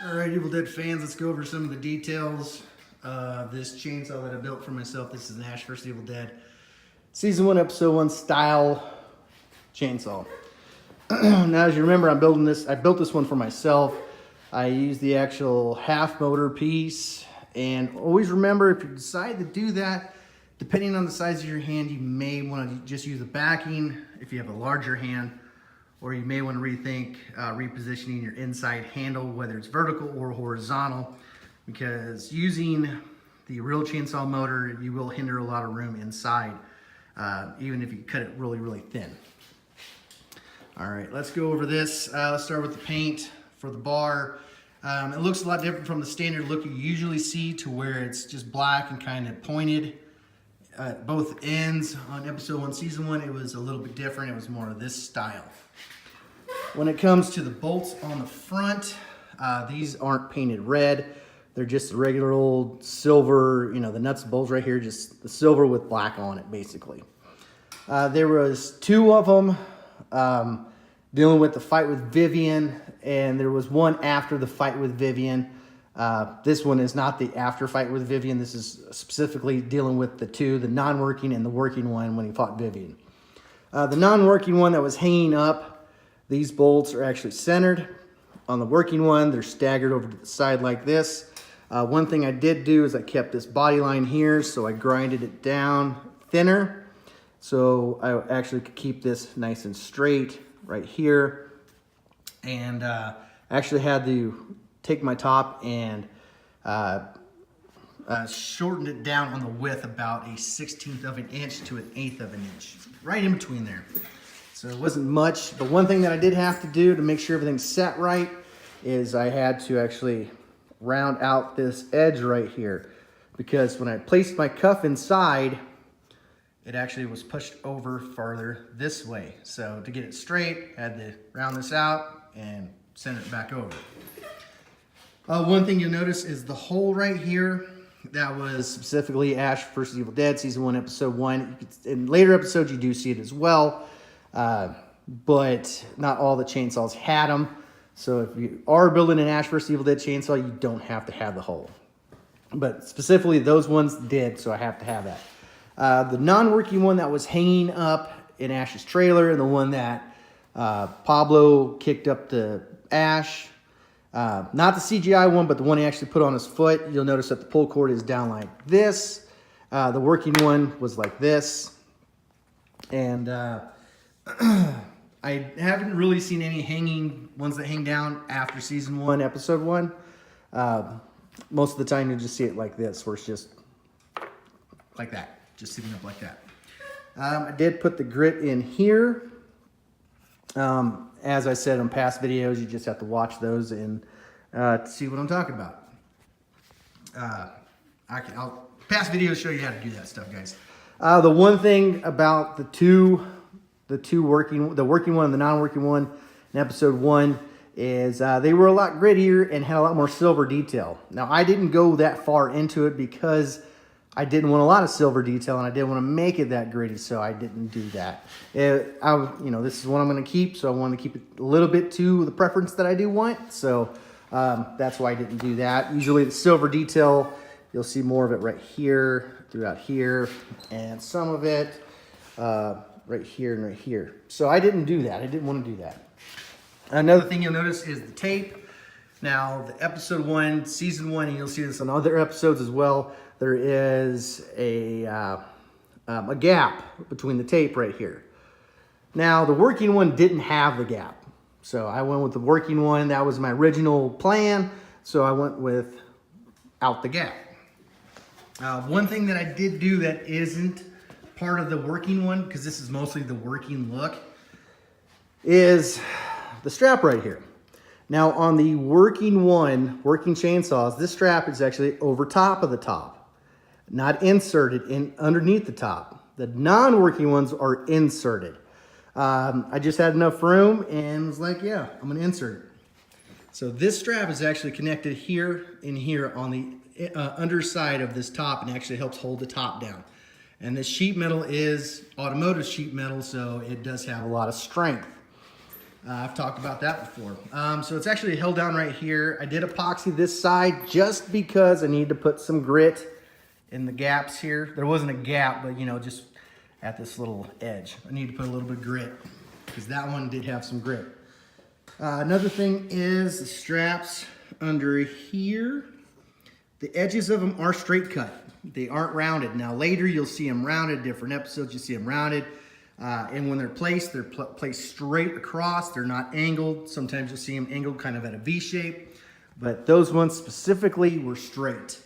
All right, Evil Dead fans, let's go over some of the details of this chainsaw that I built for myself. This is an Ash vs. Evil Dead Season 1, Episode 1 style chainsaw. Now, as you remember, I built this one for myself. I used the actual half motor piece, and always remember, if you decide to do that, depending on the size of your hand, you may want to just use the backing if you have a larger hand, or you may want to rethink repositioning your inside handle, whether it's vertical or horizontal, because using the real chainsaw motor, you will hinder a lot of room inside, even if you cut it really, really thin. All right, let's go over this. Let's start with the paint for the bar. It looks a lot different from the standard look you usually see, to where it's just black and kind of pointed. Both ends on Episode 1, Season 1, it was a little bit different. It was more of this style. When it comes to the bolts on the front, these aren't painted red. They're just regular old silver, you know, the nuts and bolts right here, just the silver with black on it, basically. There was two of them dealing with the fight with Vivian, and there was one after the fight with Vivian. This one is not the after fight with Vivian. This is specifically dealing with the two, the non-working and the working one when he fought Vivian. The non-working one that was hanging up, these bolts are actually centered. On the working one, they're staggered over to the side like this. One thing I did do is I kept this body line here, so I grinded it down thinner, so I actually could keep this nice and straight right here. And I actually had to take my top and shortened it down on the width about a 1/16 of an inch to an 1/8 of an inch, right in between there. So it wasn't much, but one thing that I did have to do to make sure everything's set right is I had to actually round out this edge right here, because when I placed my cuff inside, it actually was pushed over farther this way. So to get it straight, I had to round this out and center it back over. One thing you'll notice is the hole right here. That was specifically Ash vs. Evil Dead Season 1, Episode 1. In later episodes, you do see it as well. But not all the chainsaws had them. So if you are building an Ash vs. Evil Dead chainsaw, you don't have to have the hole. But specifically, those ones did, so I have to have that. The non-working one that was hanging up in Ash's trailer, and the one that Pablo kicked up to Ash, not the CGI one, but the one he actually put on his foot, you'll notice that the pull cord is down like this. The working one was like this. And I haven't really seen any hanging ones that hang down after Season 1, Episode 1. Most of the time you'll just see it like this, where it's just like that, just sitting up like that. I did put the grit in here. As I said in past videos, you just have to watch those and to see what I'm talking about. Past videos show you how to do that stuff, guys. The one thing about the working one and the non-working one in Episode 1 is they were a lot grittier and had a lot more silver detail. Now, I didn't go that far into it because I didn't want a lot of silver detail, and I didn't want to make it that gritty, so I didn't do that. This is what I'm going to keep, so I want to keep it a little bit to the preference that I do want, so that's why I didn't do that. Usually the silver detail, you'll see more of it right here, throughout here, and some of it right here and right here. So I didn't do that. I didn't want to do that. Another thing you'll notice is the tape. Now, the Episode 1, Season 1, and you'll see this on other episodes as well, there is a gap between the tape right here. Now, the working one didn't have the gap. So I went with the working one. That was my original plan. So I went without the gap. One thing that I did do that isn't part of the working one, because this is mostly the working look, is the strap right here. Now on the working chainsaws, this strap is actually over top of the top, not inserted in underneath the top. The non-working ones are inserted. I just had enough room and was like, yeah, I'm gonna insert it. So this strap is actually connected here and here on the underside of this top, and actually helps hold the top down. And this sheet metal is automotive sheet metal, so it does have a lot of strength. I've talked about that before. So it's actually held down right here. I did epoxy this side just because I need to put some grit in the gaps here. There wasn't a gap, but you know, just at this little edge. I need to put a little bit of grit because that one did have some grit. Another thing is the straps under here. The edges of them are straight cut. They aren't rounded. Now later you'll see them rounded. Different episodes you see them rounded. And when they're placed straight across. They're not angled. Sometimes you'll see them angled kind of at a V shape. But those ones specifically were straight.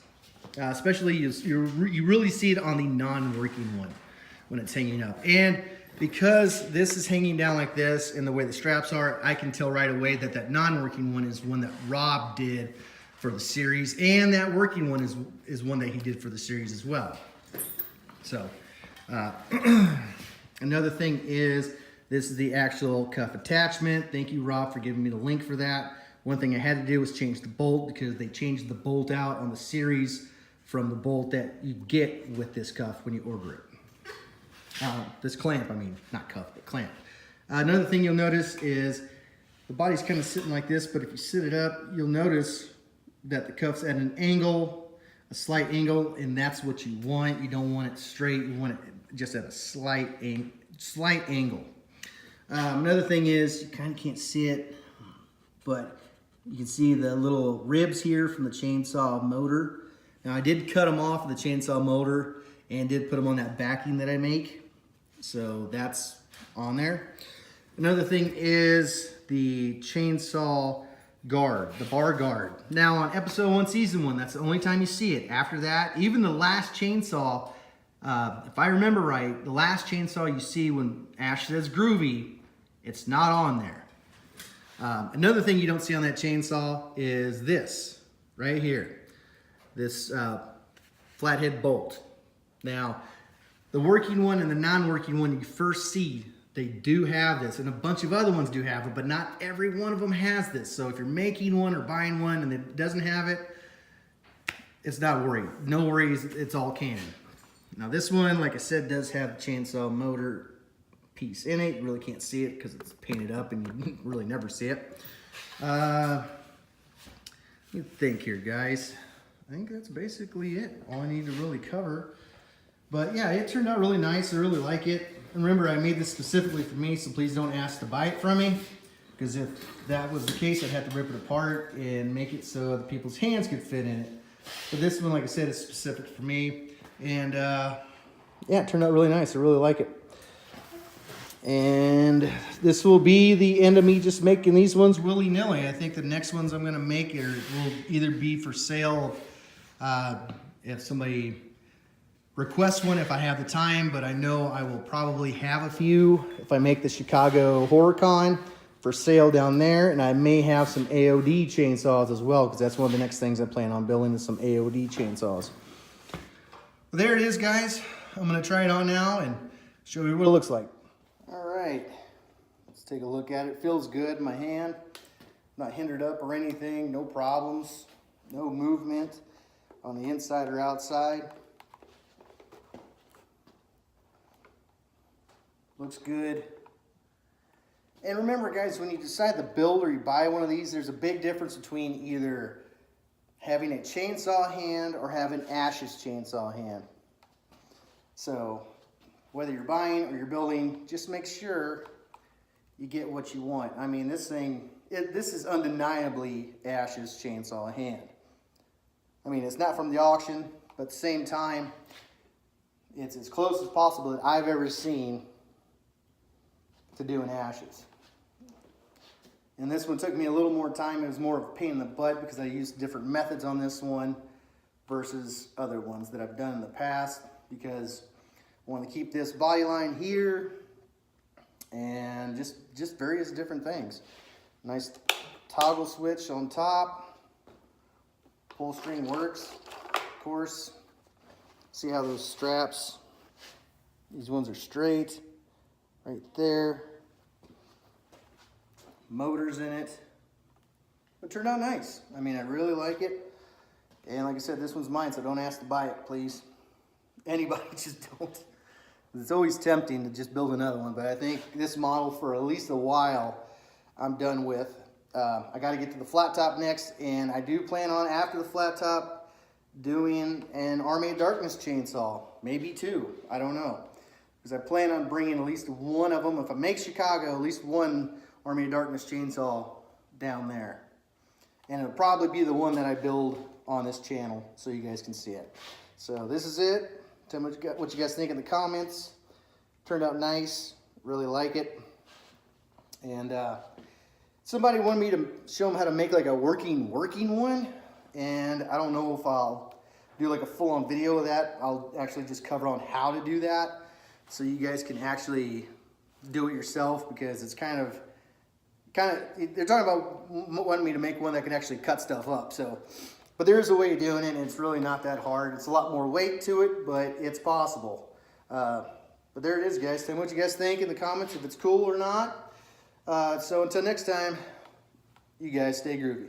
Especially you really see it on the non-working one when it's hanging up. And because this is hanging down like this and the way the straps are, I can tell right away that that non-working one is one that Rob did for the series, and that working one is one that he did for the series as well. So another thing is this is the actual cuff attachment. Thank you, Rob, for giving me the link for that. One thing I had to do was change the bolt because they changed the bolt out on the series from the bolt that you get with this cuff when you order it. This clamp, I mean, not cuff, but clamp. Another thing you'll notice is the body's kind of sitting like this, but if you sit it up, you'll notice that the cuff's at an angle, a slight angle, and that's what you want. You don't want it straight, you want it just at a slight angle. Another thing is, you kind of can't see it, but you can see the little ribs here from the chainsaw motor. Now I did cut them off of the chainsaw motor and did put them on that backing that I make. So that's on there. Another thing is the chainsaw guard, the bar guard. Now on episode 1, season 1, that's the only time you see it. After that, even the last chainsaw, if I remember right, the last chainsaw you see when Ash says groovy, it's not on there. Another thing you don't see on that chainsaw is this, right here. This Flathead Bolt. Now, the working one and the non-working one you first see, they do have this, and a bunch of other ones do have it, but not every one of them has this. So if you're making one or buying one and it doesn't have it, it's not a worry. No worries, it's all canon. Now this one, like I said, does have a chainsaw motor piece in it. You really can't see it because it's painted up and you really never see it. Let me think here, guys. I think that's basically it. All I need to really cover. But yeah, it turned out really nice. I really like it. And remember, I made this specifically for me, so please don't ask to buy it from me. Because if that was the case, I'd have to rip it apart and make it so other people's hands could fit in it. But this one, like I said, is specific for me. And yeah, it turned out really nice. I really like it. And this will be the end of me just making these ones willy-nilly. I think the next ones I'm going to make will either be for sale if somebody request one, if I have the time, but I know I will probably have a few if I make the Chicago Horror Con for sale down there, and I may have some AOD chainsaws as well, because that's one of the next things I plan on building is some AOD chainsaws. Well, there it is, guys. I'm going to try it on now and show you what it looks like. All right, let's take a look at it. It feels good in my hand, not hindered up or anything, no problems, no movement on the inside or outside. Looks good. And remember, guys, when you decide to build or you buy one of these, there's a big difference between either having a chainsaw hand or having Ash's chainsaw hand. So whether you're buying or you're building, just make sure you get what you want. I mean, this thing, this is undeniably Ash's chainsaw hand. I mean, it's not from the auction, but at the same time, it's as close as possible that I've ever seen to doing Ash's. And this one took me a little more time. It was more of a pain in the butt because I used different methods on this one versus other ones that I've done in the past, because I want to keep this body line here and just various different things. Nice toggle switch on top. Pull string works, of course. See how those straps, these ones are straight. Right there. Motors in it. It turned out nice. I mean, I really like it. And like I said, this one's mine, so don't ask to buy it, please. Anybody, just don't. It's always tempting to just build another one, but I think this model for at least a while, I'm done with. I got to get to the flat top next, and I do plan on, after the flat top, doing an Army of Darkness chainsaw. Maybe two, I don't know. Because I plan on bringing at least one of them. If I make Chicago, at least one Army of Darkness chainsaw down there. And it'll probably be the one that I build on this channel so you guys can see it. So this is it. Tell me what you guys think in the comments. Turned out nice. Really like it. And somebody wanted me to show them how to make like a working one. And I don't know if I'll do like a full-on video of that. I'll actually just cover on how to do that so you guys can actually do it yourself, because it's kind of they're talking about wanting me to make one that can actually cut stuff up. So, but there is a way of doing it, and it's really not that hard. It's a lot more weight to it, but it's possible. But there it is, guys. Tell me what you guys think in the comments, if it's cool or not. So until next time, you guys stay groovy.